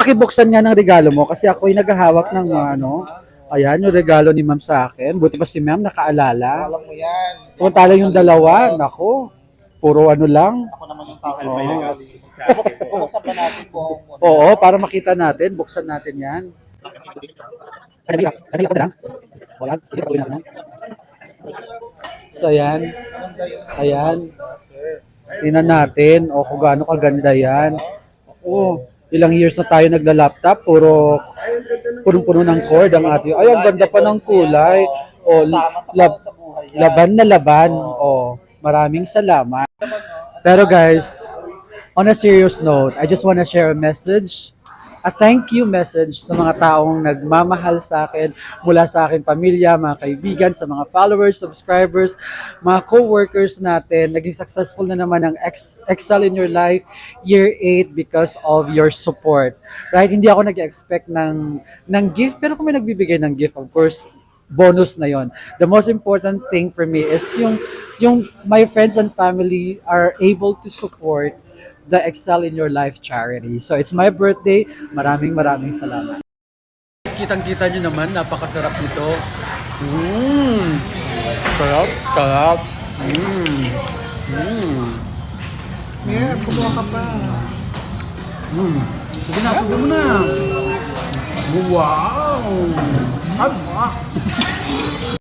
Pakibuksan nga ng regalo mo kasi ako'y naghahawak ng mga ano. Ayan, yung regalo ni ma'am sa akin. Buti pa si ma'am nakaalala. Alam mo yan. Samantala yung dalawa, nako, puro ano lang. Ako naman yung sabi. Oo. Buksan pa natin po. Oo, para makita natin, buksan natin yan. Ay, nabila ko na lang. Wala, sige, patuloy natin yan. So, ayan. Ayan. Tingnan natin, o kung gaano kaganda yan. Oo, ilang years na tayo nagla-laptop, punong-puno ng cord ang ating. Ay, ang ganda pa ng kulay. O, laban na laban. O, maraming salamat. Pero guys, on a serious note, I just want to share a message, a thank you message sa mga taong nagmamahal sa akin, mula sa aking pamilya, mga kaibigan, sa mga followers, subscribers, mga co-workers natin. Naging successful na naman ang Excel in Your Life Year 8 because of your support. Right? Hindi ako nag-expect ng gift, pero kung may nagbibigay ng gift, of course, bonus na yon. The most important thing for me is yung my friends and family are able to support the Excel in Your Life charity. So it's my birthday. Maraming salamat. Kitang-kita nyo naman, napakasarap nito. Sarap. Yeah, kumuha ka pa. Sige na, subo mo na. Wow!